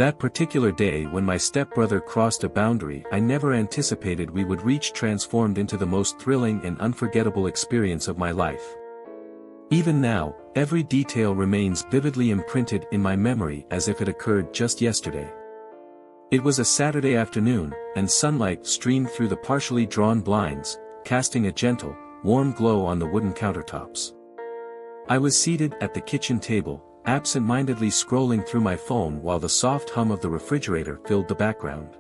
That particular day when my stepbrother crossed a boundary I never anticipated we would reach transformed into the most thrilling and unforgettable experience of my life. Even now, every detail remains vividly imprinted in my memory as if it occurred just yesterday. It was a Saturday afternoon, and sunlight streamed through the partially drawn blinds, casting a gentle, warm glow on the wooden countertops. I was seated at the kitchen table, absent-mindedly scrolling through my phone while the soft hum of the refrigerator filled the background.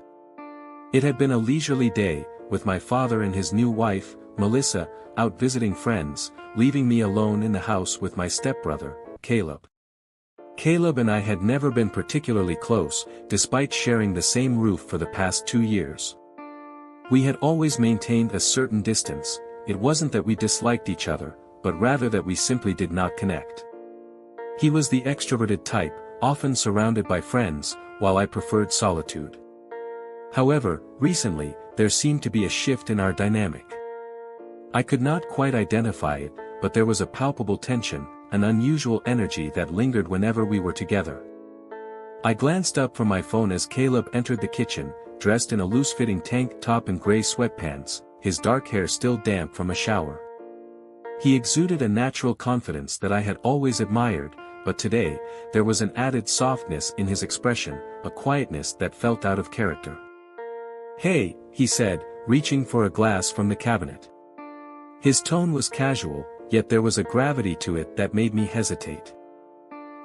It had been a leisurely day, with my father and his new wife, Melissa, out visiting friends, leaving me alone in the house with my stepbrother, Caleb. Caleb and I had never been particularly close, despite sharing the same roof for the past 2 years. We had always maintained a certain distance. It wasn't that we disliked each other, but rather that we simply did not connect. He was the extroverted type, often surrounded by friends, while I preferred solitude. However, recently, there seemed to be a shift in our dynamic. I could not quite identify it, but there was a palpable tension, an unusual energy that lingered whenever we were together. I glanced up from my phone as Caleb entered the kitchen, dressed in a loose-fitting tank top and gray sweatpants, his dark hair still damp from a shower. He exuded a natural confidence that I had always admired, but today, there was an added softness in his expression, a quietness that felt out of character. "Hey," he said, reaching for a glass from the cabinet. His tone was casual, yet there was a gravity to it that made me hesitate.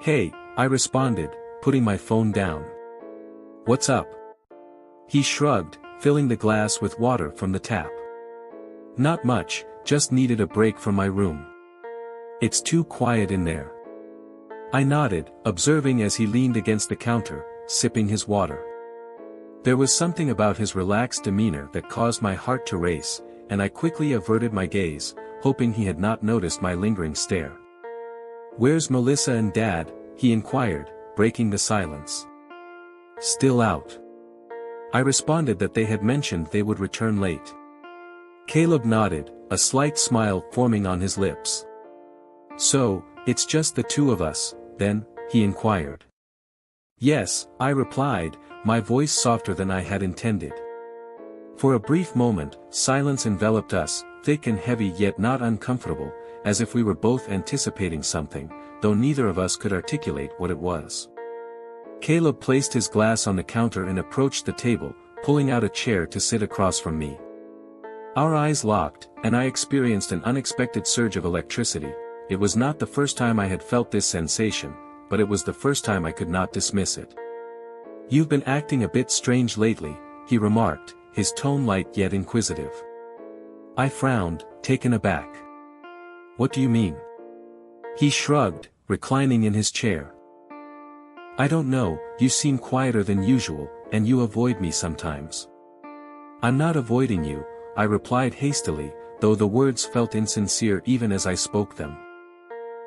"Hey," I responded, putting my phone down. "What's up?" He shrugged, filling the glass with water from the tap. "Not much, just needed a break from my room. It's too quiet in there." I nodded, observing as he leaned against the counter, sipping his water. There was something about his relaxed demeanor that caused my heart to race, and I quickly averted my gaze, hoping he had not noticed my lingering stare. "Where's Melissa and Dad?" he inquired, breaking the silence. "Still out." I responded that they had mentioned they would return late. Caleb nodded, a slight smile forming on his lips. "So, it's just the two of us, then?" he inquired. "Yes," I replied, my voice softer than I had intended. For a brief moment, silence enveloped us, thick and heavy yet not uncomfortable, as if we were both anticipating something, though neither of us could articulate what it was. Caleb placed his glass on the counter and approached the table, pulling out a chair to sit across from me. Our eyes locked, and I experienced an unexpected surge of electricity. It was not the first time I had felt this sensation, but it was the first time I could not dismiss it. "You've been acting a bit strange lately," he remarked, his tone light yet inquisitive. I frowned, taken aback. "What do you mean?" He shrugged, reclining in his chair. "I don't know, you seem quieter than usual, and you avoid me sometimes." "I'm not avoiding you," I replied hastily, though the words felt insincere even as I spoke them.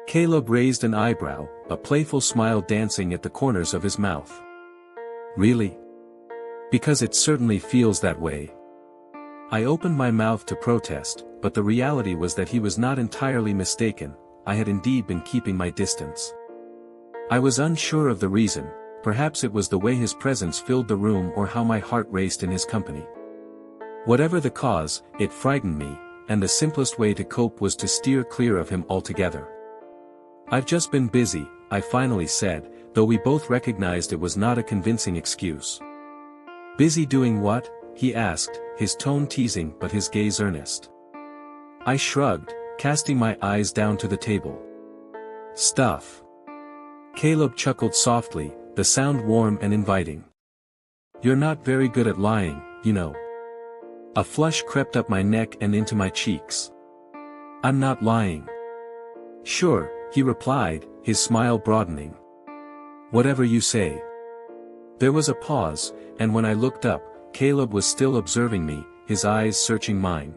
Caleb raised an eyebrow, a playful smile dancing at the corners of his mouth. "Really? Because it certainly feels that way." I opened my mouth to protest, but the reality was that he was not entirely mistaken. I had indeed been keeping my distance. I was unsure of the reason, perhaps it was the way his presence filled the room or how my heart raced in his company. Whatever the cause, it frightened me, and the simplest way to cope was to steer clear of him altogether. "I've just been busy," I finally said, though we both recognized it was not a convincing excuse. "Busy doing what?" he asked, his tone teasing but his gaze earnest. I shrugged, casting my eyes down to the table. "Stuff." Caleb chuckled softly, the sound warm and inviting. "You're not very good at lying, you know." A flush crept up my neck and into my cheeks. "I'm not lying." "Sure," he replied, his smile broadening. "Whatever you say." There was a pause, and when I looked up, Caleb was still observing me, his eyes searching mine.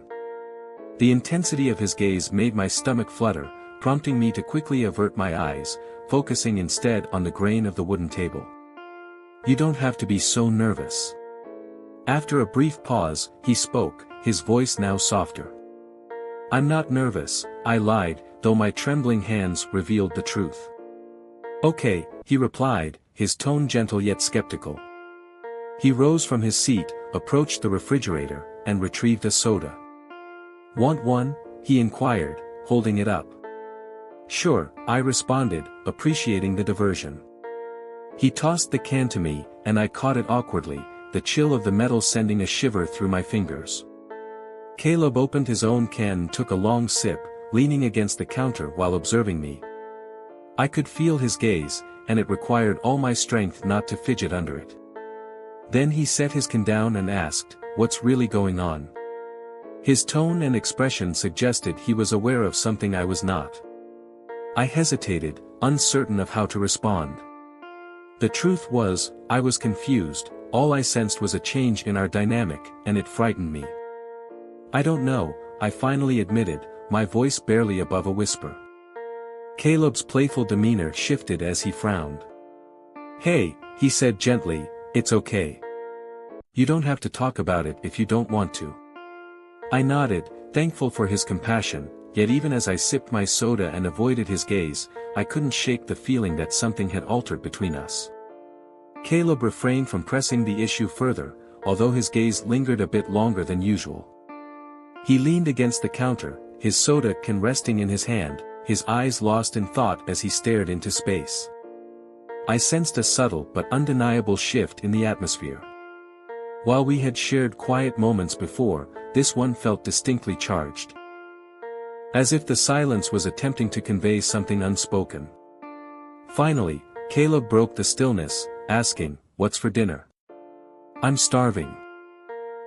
The intensity of his gaze made my stomach flutter, prompting me to quickly avert my eyes, focusing instead on the grain of the wooden table. "You don't have to be so nervous." After a brief pause, he spoke, his voice now softer. "I'm not nervous," I lied, though my trembling hands revealed the truth. Okay, he replied, his tone gentle yet skeptical. He rose from his seat, approached the refrigerator, and retrieved a soda. Want one? He inquired, holding it up. Sure, I responded, appreciating the diversion. He tossed the can to me, and I caught it awkwardly, the chill of the metal sending a shiver through my fingers. Caleb opened his own can and took a long sip, leaning against the counter while observing me. I could feel his gaze, and it required all my strength not to fidget under it. Then he set his can down and asked, "What's really going on?" His tone and expression suggested he was aware of something I was not. I hesitated, uncertain of how to respond. The truth was, I was confused. All I sensed was a change in our dynamic, and it frightened me. "I don't know," I finally admitted, my voice barely above a whisper. Caleb's playful demeanor shifted as he frowned. "Hey," he said gently, "it's okay. You don't have to talk about it if you don't want to." I nodded, thankful for his compassion, yet even as I sipped my soda and avoided his gaze, I couldn't shake the feeling that something had altered between us. Caleb refrained from pressing the issue further, although his gaze lingered a bit longer than usual. He leaned against the counter, his soda can resting in his hand, his eyes lost in thought as he stared into space. I sensed a subtle but undeniable shift in the atmosphere. While we had shared quiet moments before, this one felt distinctly charged. As if the silence was attempting to convey something unspoken. Finally, Caleb broke the stillness, asking, "What's for dinner?" "I'm starving."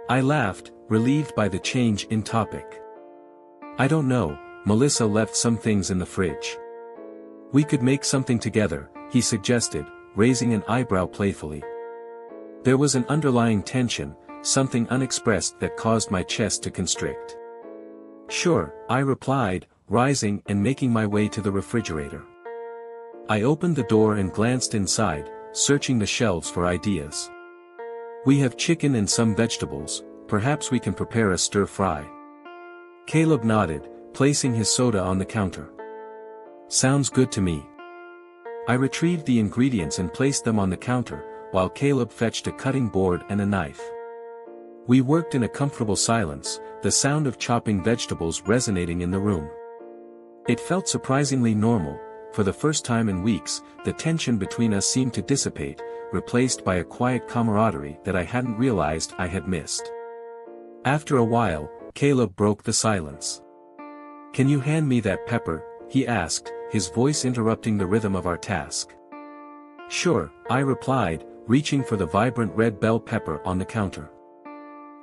I laughed, relieved by the change in topic. "I don't know, Melissa left some things in the fridge. We could make something together," he suggested, raising an eyebrow playfully. There was an underlying tension, something unexpressed that caused my chest to constrict. "Sure," I replied, rising and making my way to the refrigerator. I opened the door and glanced inside, searching the shelves for ideas. "We have chicken and some vegetables, perhaps we can prepare a stir-fry." Caleb nodded, placing his soda on the counter. "Sounds good to me." I retrieved the ingredients and placed them on the counter, while Caleb fetched a cutting board and a knife. We worked in a comfortable silence, the sound of chopping vegetables resonating in the room. It felt surprisingly normal. For the first time in weeks, the tension between us seemed to dissipate, replaced by a quiet camaraderie that I hadn't realized I had missed. After a while, Caleb broke the silence. "Can you hand me that pepper?" he asked, his voice interrupting the rhythm of our task. "Sure," I replied, reaching for the vibrant red bell pepper on the counter.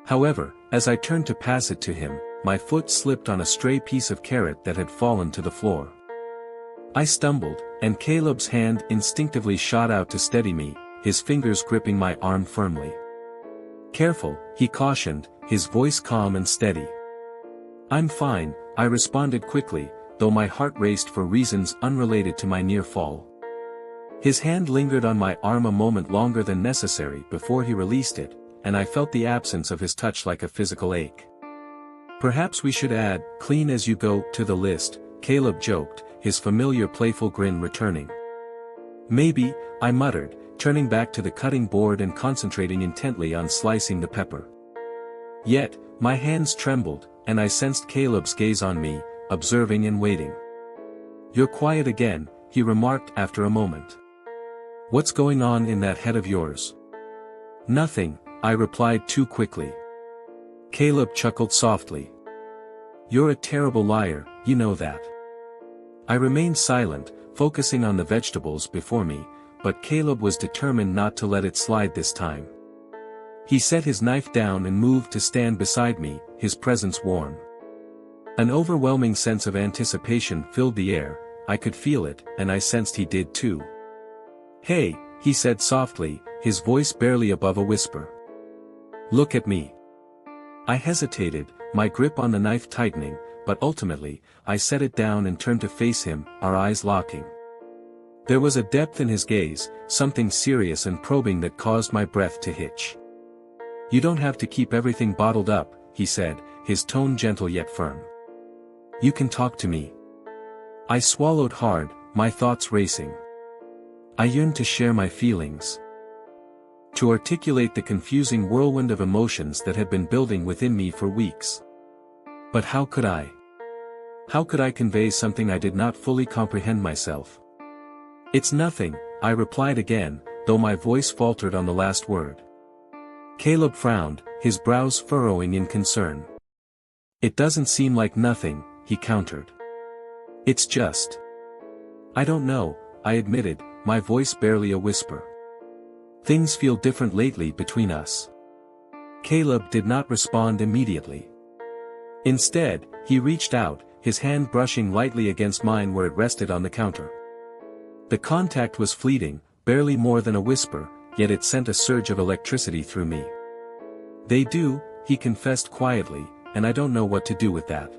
However, as I turned to pass it to him, my foot slipped on a stray piece of carrot that had fallen to the floor. I stumbled, and Caleb's hand instinctively shot out to steady me, his fingers gripping my arm firmly. "Careful," he cautioned, his voice calm and steady. "I'm fine," I responded quickly, though my heart raced for reasons unrelated to my near fall. His hand lingered on my arm a moment longer than necessary before he released it, and I felt the absence of his touch like a physical ache. "Perhaps we should add, clean as you go, to the list," Caleb joked, his familiar playful grin returning. "Maybe," I muttered, turning back to the cutting board and concentrating intently on slicing the pepper. Yet, my hands trembled, and I sensed Caleb's gaze on me, observing and waiting. "You're quiet again," he remarked after a moment. "What's going on in that head of yours?" "Nothing," I replied too quickly. Caleb chuckled softly. "You're a terrible liar, you know that." I remained silent, focusing on the vegetables before me, but Caleb was determined not to let it slide this time. He set his knife down and moved to stand beside me, his presence warm. An overwhelming sense of anticipation filled the air. I could feel it, and I sensed he did too. "Hey," he said softly, his voice barely above a whisper. "Look at me." I hesitated, my grip on the knife tightening, but ultimately, I set it down and turned to face him, our eyes locking. There was a depth in his gaze, something serious and probing that caused my breath to hitch. "You don't have to keep everything bottled up," he said, his tone gentle yet firm. "You can talk to me." I swallowed hard, my thoughts racing. I yearned to share my feelings. To articulate the confusing whirlwind of emotions that had been building within me for weeks. But how could I? How could I convey something I did not fully comprehend myself? It's nothing, I replied again, though my voice faltered on the last word. Caleb frowned, his brows furrowing in concern. It doesn't seem like nothing, he countered. It's just. I don't know, I admitted, my voice barely a whisper. Things feel different lately between us. Caleb did not respond immediately. Instead, he reached out, his hand brushing lightly against mine where it rested on the counter. The contact was fleeting, barely more than a whisper, yet it sent a surge of electricity through me. They do, he confessed quietly, and I don't know what to do with that.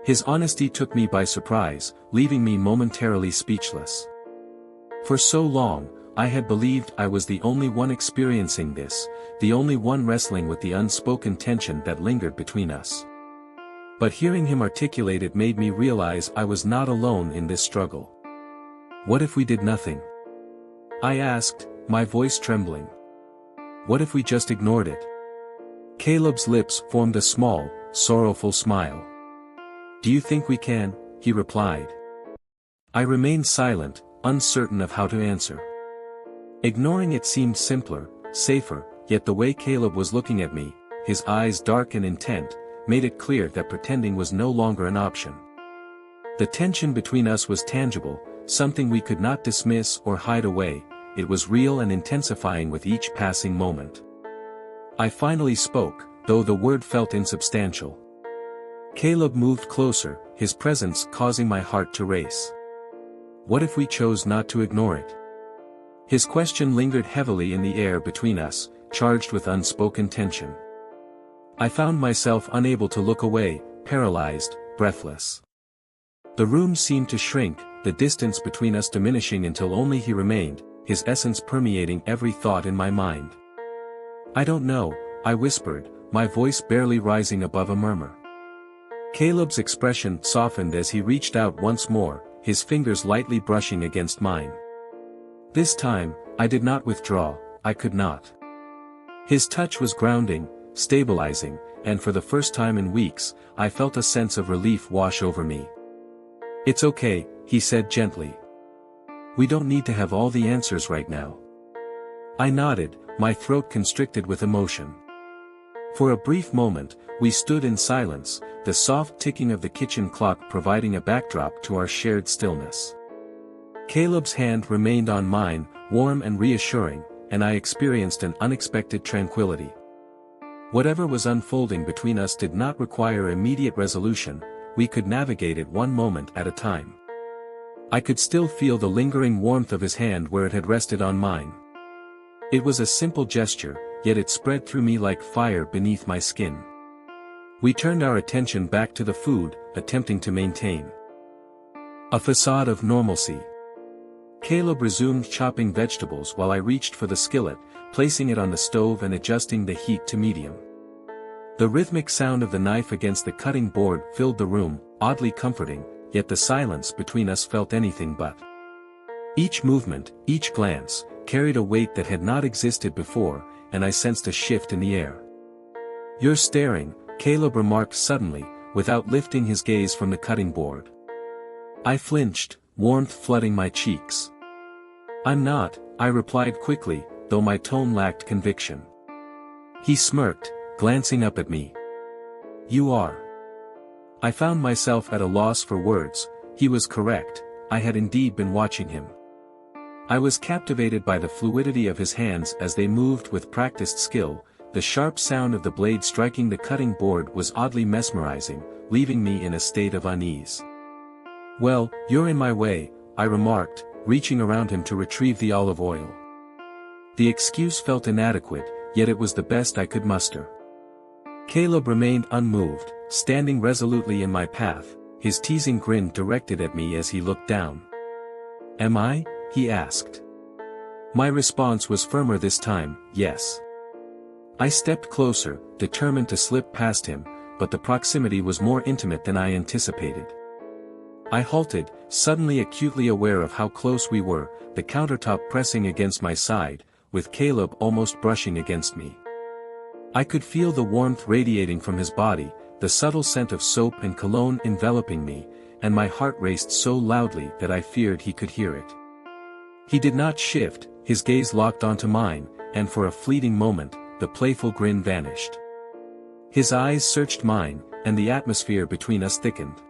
His honesty took me by surprise, leaving me momentarily speechless. For so long, I had believed I was the only one experiencing this, the only one wrestling with the unspoken tension that lingered between us. But hearing him articulate it made me realize I was not alone in this struggle. What if we did nothing? I asked, my voice trembling. What if we just ignored it? Caleb's lips formed a small, sorrowful smile. Do you think we can? He replied. I remained silent, uncertain of how to answer. Ignoring it seemed simpler, safer, yet the way Caleb was looking at me, his eyes dark and intent, made it clear that pretending was no longer an option. The tension between us was tangible, something we could not dismiss or hide away, it was real and intensifying with each passing moment. I finally spoke, though the word felt insubstantial. Caleb moved closer, his presence causing my heart to race. What if we chose not to ignore it? His question lingered heavily in the air between us, charged with unspoken tension. I found myself unable to look away, paralyzed, breathless. The room seemed to shrink, the distance between us diminishing until only he remained, his essence permeating every thought in my mind. I don't know, I whispered, my voice barely rising above a murmur. Caleb's expression softened as he reached out once more, his fingers lightly brushing against mine. This time, I did not withdraw, I could not. His touch was grounding, stabilizing, and for the first time in weeks, I felt a sense of relief wash over me. It's okay, he said gently. We don't need to have all the answers right now. I nodded, my throat constricted with emotion. For a brief moment, we stood in silence, the soft ticking of the kitchen clock providing a backdrop to our shared stillness. Caleb's hand remained on mine, warm and reassuring, and I experienced an unexpected tranquility. Whatever was unfolding between us did not require immediate resolution, we could navigate it one moment at a time. I could still feel the lingering warmth of his hand where it had rested on mine. It was a simple gesture, yet it spread through me like fire beneath my skin. We turned our attention back to the food, attempting to maintain a facade of normalcy. Caleb resumed chopping vegetables while I reached for the skillet, placing it on the stove and adjusting the heat to medium. The rhythmic sound of the knife against the cutting board filled the room, oddly comforting, yet the silence between us felt anything but. Each movement, each glance, carried a weight that had not existed before, and I sensed a shift in the air. You're staring, Caleb remarked suddenly, without lifting his gaze from the cutting board. I flinched, warmth flooding my cheeks. I'm not, I replied quickly, though my tone lacked conviction. He smirked, glancing up at me. You are. I found myself at a loss for words, he was correct, I had indeed been watching him. I was captivated by the fluidity of his hands as they moved with practiced skill, the sharp sound of the blade striking the cutting board was oddly mesmerizing, leaving me in a state of unease. Well, you're in my way, I remarked, reaching around him to retrieve the olive oil. The excuse felt inadequate, yet it was the best I could muster. Caleb remained unmoved, standing resolutely in my path, his teasing grin directed at me as he looked down. Am I? He asked. My response was firmer this time, yes. I stepped closer, determined to slip past him, but the proximity was more intimate than I anticipated. I halted, suddenly acutely aware of how close we were, the countertop pressing against my side, with Caleb almost brushing against me. I could feel the warmth radiating from his body, the subtle scent of soap and cologne enveloping me, and my heart raced so loudly that I feared he could hear it. He did not shift, his gaze locked onto mine, and for a fleeting moment, the playful grin vanished. His eyes searched mine, and the atmosphere between us thickened.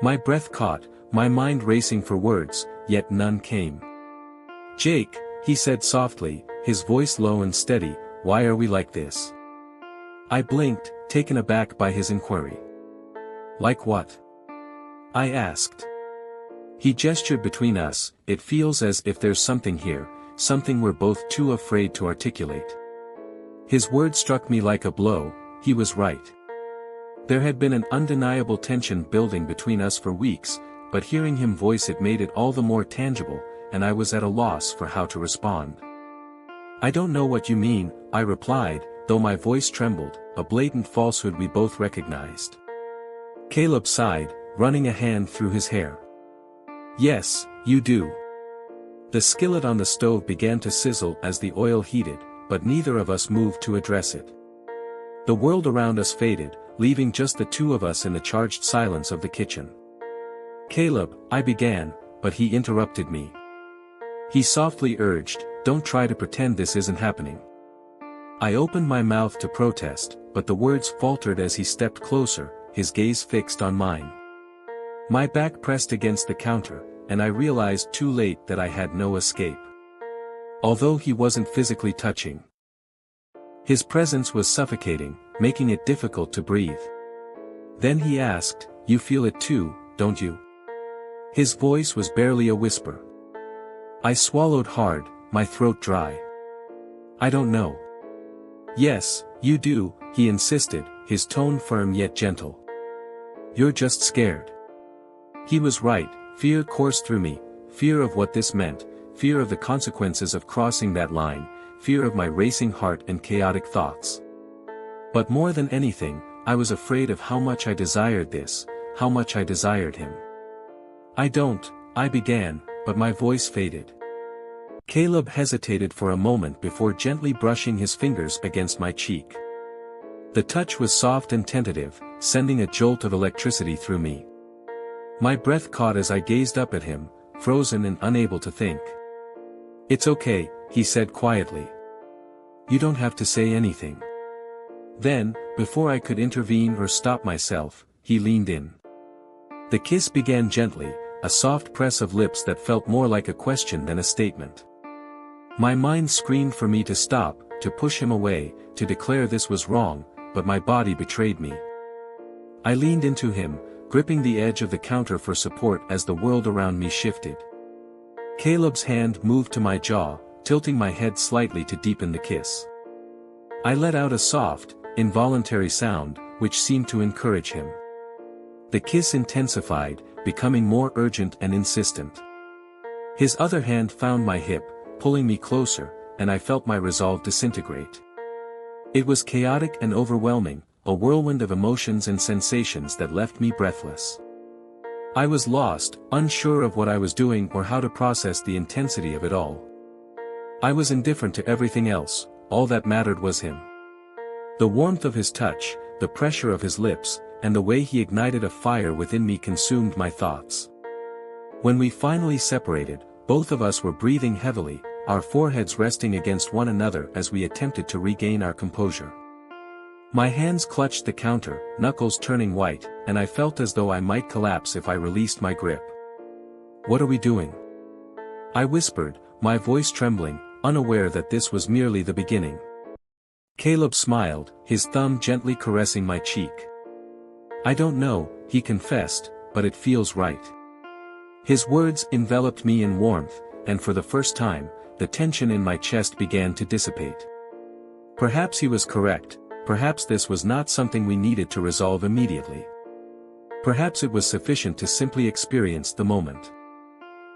My breath caught, my mind racing for words, yet none came. "Jake," he said softly, his voice low and steady, "why are we like this?" I blinked, taken aback by his inquiry. "Like what?" I asked. He gestured between us. "It feels as if there's something here, something we're both too afraid to articulate." His words struck me like a blow. He was right. There had been an undeniable tension building between us for weeks, but hearing him voice it made it all the more tangible, and I was at a loss for how to respond. "I don't know what you mean," I replied, though my voice trembled, a blatant falsehood we both recognized. Caleb sighed, running a hand through his hair. "Yes, you do." The skillet on the stove began to sizzle as the oil heated, but neither of us moved to address it. The world around us faded, leaving just the two of us in the charged silence of the kitchen. "Caleb," I began, but he interrupted me. He softly urged, "Don't try to pretend this isn't happening." I opened my mouth to protest, but the words faltered as he stepped closer, his gaze fixed on mine. My back pressed against the counter, and I realized too late that I had no escape. Although he wasn't physically touching, his presence was suffocating, making it difficult to breathe. Then he asked, "You feel it too, don't you?" His voice was barely a whisper. I swallowed hard, my throat dry. "I don't know." "Yes, you do," he insisted, his tone firm yet gentle. "You're just scared." He was right. Fear coursed through me, fear of what this meant, fear of the consequences of crossing that line, fear of my racing heart and chaotic thoughts. But more than anything, I was afraid of how much I desired this, how much I desired him. I began, but my voice faded. Caleb hesitated for a moment before gently brushing his fingers against my cheek. The touch was soft and tentative, sending a jolt of electricity through me. My breath caught as I gazed up at him, frozen and unable to think. "It's okay," he said quietly. "You don't have to say anything." Then, before I could intervene or stop myself, he leaned in. The kiss began gently, a soft press of lips that felt more like a question than a statement. My mind screamed for me to stop, to push him away, to declare this was wrong, but my body betrayed me. I leaned into him, gripping the edge of the counter for support as the world around me shifted. Caleb's hand moved to my jaw, tilting my head slightly to deepen the kiss. I let out a soft, involuntary sound, which seemed to encourage him. The kiss intensified, becoming more urgent and insistent. His other hand found my hip, pulling me closer, and I felt my resolve disintegrate. It was chaotic and overwhelming, a whirlwind of emotions and sensations that left me breathless. I was lost, unsure of what I was doing or how to process the intensity of it all. I was indifferent to everything else, all that mattered was him. The warmth of his touch, the pressure of his lips, and the way he ignited a fire within me consumed my thoughts. When we finally separated, both of us were breathing heavily, our foreheads resting against one another as we attempted to regain our composure. My hands clutched the counter, knuckles turning white, and I felt as though I might collapse if I released my grip. "What are we doing?" I whispered, my voice trembling, unaware that this was merely the beginning. Caleb smiled, his thumb gently caressing my cheek. "I don't know," he confessed, "but it feels right." His words enveloped me in warmth, and for the first time, the tension in my chest began to dissipate. Perhaps he was correct. Perhaps this was not something we needed to resolve immediately. Perhaps it was sufficient to simply experience the moment.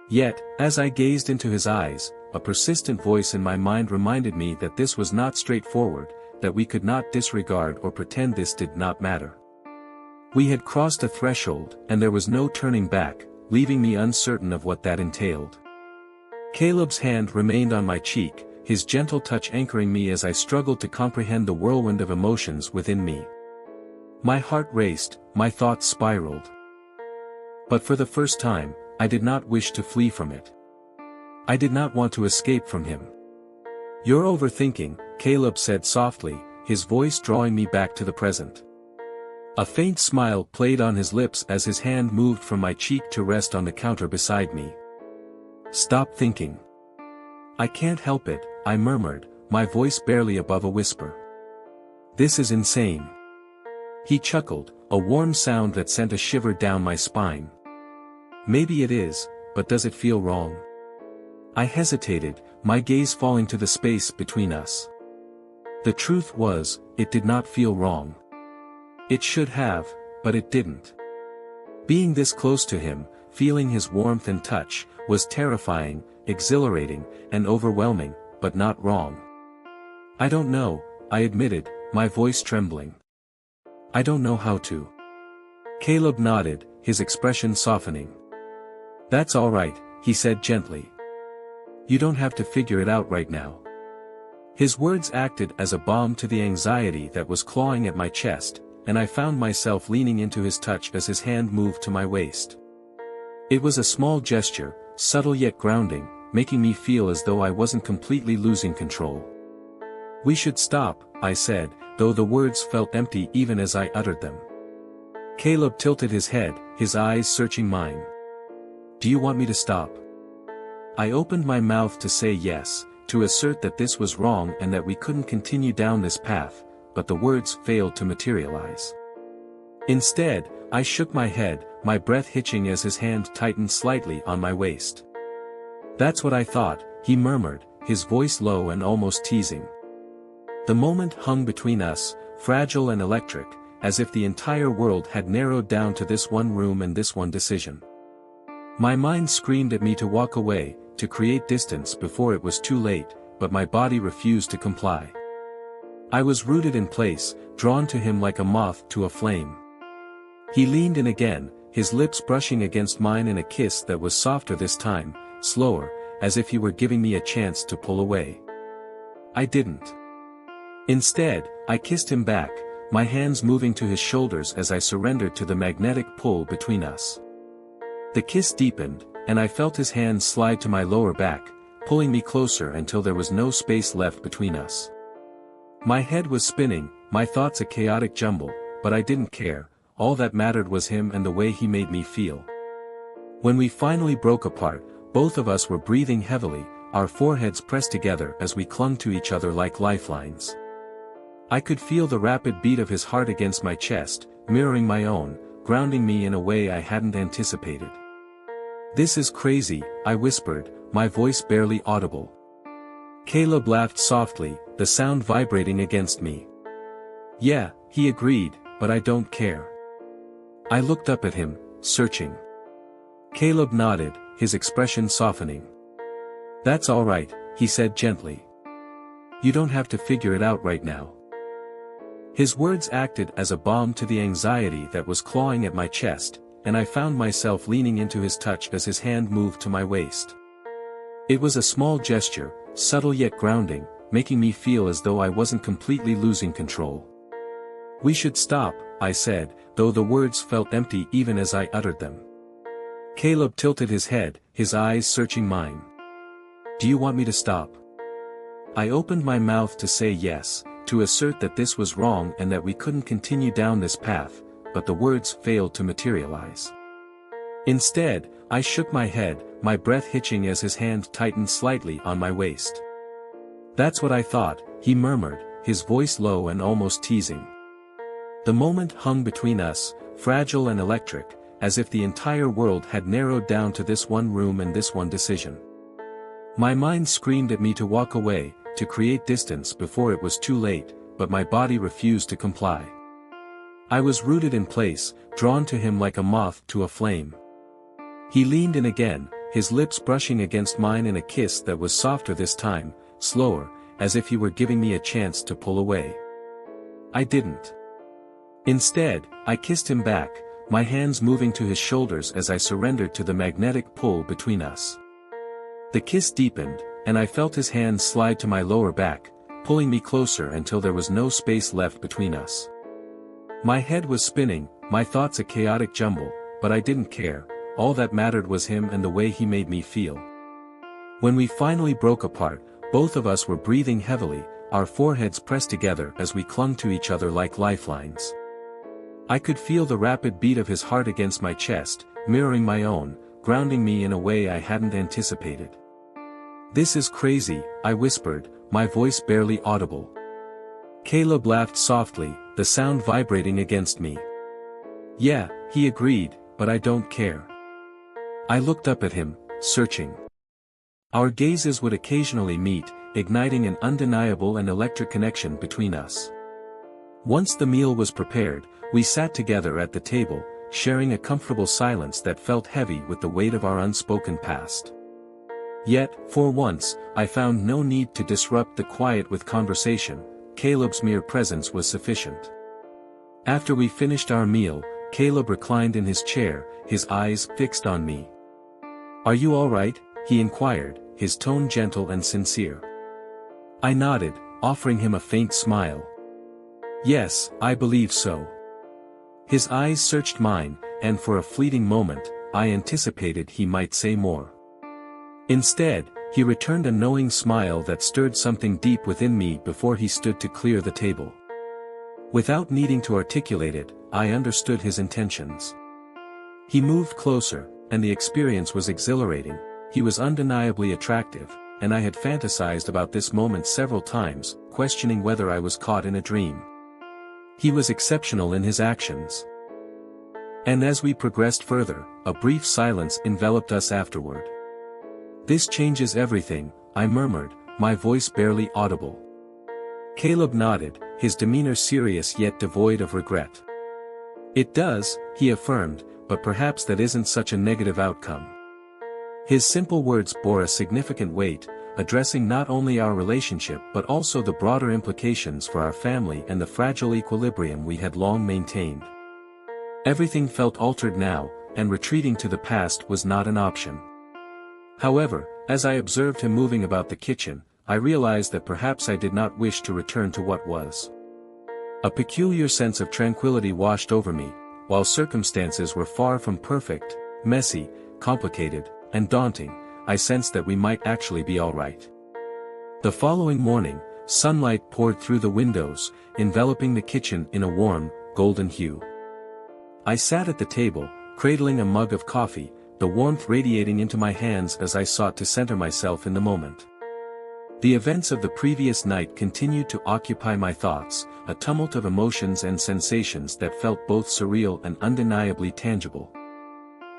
Yet, as I gazed into his eyes, a persistent voice in my mind reminded me that this was not straightforward, that we could not disregard or pretend this did not matter. We had crossed a threshold, and there was no turning back, leaving me uncertain of what that entailed. Caleb's hand remained on my cheek, his gentle touch anchoring me as I struggled to comprehend the whirlwind of emotions within me. My heart raced, my thoughts spiraled. But for the first time, I did not wish to flee from it. I did not want to escape from him. "You're overthinking," Caleb said softly, his voice drawing me back to the present. A faint smile played on his lips as his hand moved from my cheek to rest on the counter beside me. "Stop thinking." "I can't help it," I murmured, my voice barely above a whisper. "This is insane." He chuckled, a warm sound that sent a shiver down my spine. "Maybe it is, but does it feel wrong?" I hesitated, my gaze falling to the space between us. The truth was, it did not feel wrong. It should have, but it didn't. Being this close to him, feeling his warmth and touch, was terrifying, exhilarating, and overwhelming, but not wrong. "I don't know," I admitted, my voice trembling. "I don't know how to." Caleb nodded, his expression softening. "That's all right," he said gently. "You don't have to figure it out right now." His words acted as a balm to the anxiety that was clawing at my chest, and I found myself leaning into his touch as his hand moved to my waist. It was a small gesture, subtle yet grounding, making me feel as though I wasn't completely losing control. "We should stop," I said, though the words felt empty even as I uttered them. Caleb tilted his head, his eyes searching mine. "Do you want me to stop?" I opened my mouth to say yes, to assert that this was wrong and that we couldn't continue down this path, but the words failed to materialize. Instead, I shook my head, my breath hitching as his hand tightened slightly on my waist. "That's what I thought," he murmured, his voice low and almost teasing. The moment hung between us, fragile and electric, as if the entire world had narrowed down to this one room and this one decision. My mind screamed at me to walk away, to create distance before it was too late, but my body refused to comply. I was rooted in place, drawn to him like a moth to a flame. He leaned in again, his lips brushing against mine in a kiss that was softer this time, slower, as if he were giving me a chance to pull away. I didn't. Instead, I kissed him back, my hands moving to his shoulders as I surrendered to the magnetic pull between us. The kiss deepened, and I felt his hands slide to my lower back, pulling me closer until there was no space left between us. My head was spinning, my thoughts a chaotic jumble, but I didn't care, all that mattered was him and the way he made me feel. When we finally broke apart, both of us were breathing heavily, our foreheads pressed together as we clung to each other like lifelines. I could feel the rapid beat of his heart against my chest, mirroring my own, grounding me in a way I hadn't anticipated. "This is crazy," I whispered, my voice barely audible. Caleb laughed softly, the sound vibrating against me. "Yeah," he agreed, "but I don't care." I looked up at him, searching. Caleb nodded, his expression softening. "That's all right," he said gently. "You don't have to figure it out right now." His words acted as a balm to the anxiety that was clawing at my chest, and I found myself leaning into his touch as his hand moved to my waist. It was a small gesture, subtle yet grounding, making me feel as though I wasn't completely losing control. "We should stop," I said, though the words felt empty even as I uttered them. Caleb tilted his head, his eyes searching mine. "Do you want me to stop?" I opened my mouth to say yes, to assert that this was wrong and that we couldn't continue down this path, but the words failed to materialize. Instead, I shook my head, my breath hitching as his hand tightened slightly on my waist. "That's what I thought," he murmured, his voice low and almost teasing. The moment hung between us, fragile and electric, as if the entire world had narrowed down to this one room and this one decision. My mind screamed at me to walk away, to create distance before it was too late, but my body refused to comply. I was rooted in place, drawn to him like a moth to a flame. He leaned in again, his lips brushing against mine in a kiss that was softer this time, slower, as if he were giving me a chance to pull away. I didn't. Instead, I kissed him back, my hands moving to his shoulders as I surrendered to the magnetic pull between us. The kiss deepened, and I felt his hands slide to my lower back, pulling me closer until there was no space left between us. My head was spinning, my thoughts a chaotic jumble, but I didn't care, all that mattered was him and the way he made me feel. When we finally broke apart, both of us were breathing heavily, our foreheads pressed together as we clung to each other like lifelines. I could feel the rapid beat of his heart against my chest, mirroring my own, grounding me in a way I hadn't anticipated. "This is crazy," I whispered, my voice barely audible. Caleb laughed softly, the sound vibrating against me. "Yeah," he agreed, "but I don't care." I looked up at him, searching. Our gazes would occasionally meet, igniting an undeniable and electric connection between us. Once the meal was prepared, we sat together at the table, sharing a comfortable silence that felt heavy with the weight of our unspoken past. Yet, for once, I found no need to disrupt the quiet with conversation. Caleb's mere presence was sufficient. After we finished our meal, Caleb reclined in his chair, his eyes fixed on me. "Are you all right?" he inquired, his tone gentle and sincere. I nodded, offering him a faint smile. "Yes, I believe so." His eyes searched mine, and for a fleeting moment, I anticipated he might say more. Instead, he returned a knowing smile that stirred something deep within me before he stood to clear the table. Without needing to articulate it, I understood his intentions. He moved closer, and the experience was exhilarating. He was undeniably attractive, and I had fantasized about this moment several times, questioning whether I was caught in a dream. He was exceptional in his actions. And as we progressed further, a brief silence enveloped us afterward. "This changes everything," I murmured, my voice barely audible. Caleb nodded, his demeanor serious yet devoid of regret. "It does," he affirmed, "but perhaps that isn't such a negative outcome." His simple words bore a significant weight, addressing not only our relationship but also the broader implications for our family and the fragile equilibrium we had long maintained. Everything felt altered now, and retreating to the past was not an option. However, as I observed him moving about the kitchen, I realized that perhaps I did not wish to return to what was. A peculiar sense of tranquility washed over me, while circumstances were far from perfect, messy, complicated, and daunting. I sensed that we might actually be all right. The following morning, sunlight poured through the windows, enveloping the kitchen in a warm, golden hue. I sat at the table, cradling a mug of coffee, the warmth radiating into my hands as I sought to center myself in the moment. The events of the previous night continued to occupy my thoughts, a tumult of emotions and sensations that felt both surreal and undeniably tangible.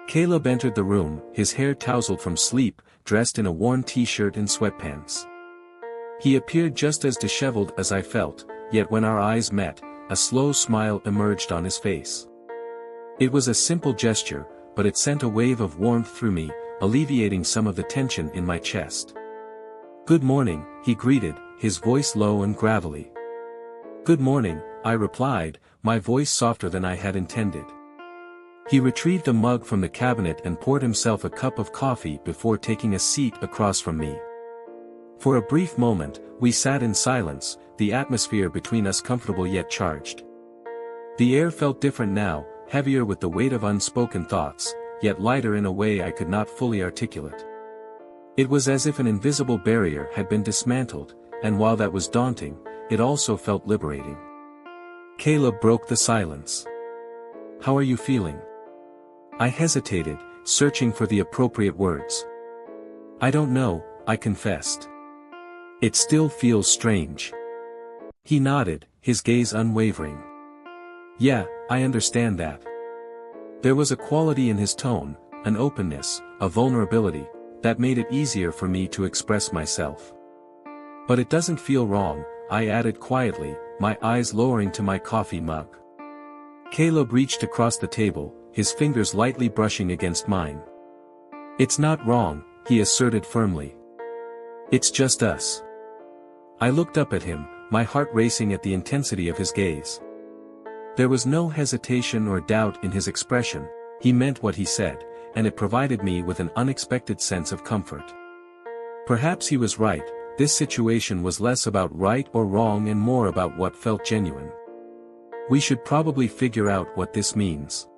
Caleb entered the room, his hair tousled from sleep, dressed in a worn t-shirt and sweatpants. He appeared just as disheveled as I felt, yet when our eyes met, a slow smile emerged on his face. It was a simple gesture, but it sent a wave of warmth through me, alleviating some of the tension in my chest. "Good morning," he greeted, his voice low and gravelly. "Good morning," I replied, my voice softer than I had intended. He retrieved a mug from the cabinet and poured himself a cup of coffee before taking a seat across from me. For a brief moment, we sat in silence, the atmosphere between us comfortable yet charged. The air felt different now, heavier with the weight of unspoken thoughts, yet lighter in a way I could not fully articulate. It was as if an invisible barrier had been dismantled, and while that was daunting, it also felt liberating. Caleb broke the silence. "How are you feeling?" I hesitated, searching for the appropriate words. "I don't know," I confessed. "It still feels strange." He nodded, his gaze unwavering. "Yeah, I understand that." There was a quality in his tone, an openness, a vulnerability, that made it easier for me to express myself. "But it doesn't feel wrong," I added quietly, my eyes lowering to my coffee mug. Caleb reached across the table, his fingers lightly brushing against mine. "It's not wrong," he asserted firmly. "It's just us." I looked up at him, my heart racing at the intensity of his gaze. There was no hesitation or doubt in his expression, he meant what he said, and it provided me with an unexpected sense of comfort. Perhaps he was right, this situation was less about right or wrong and more about what felt genuine. We should probably figure out what this means.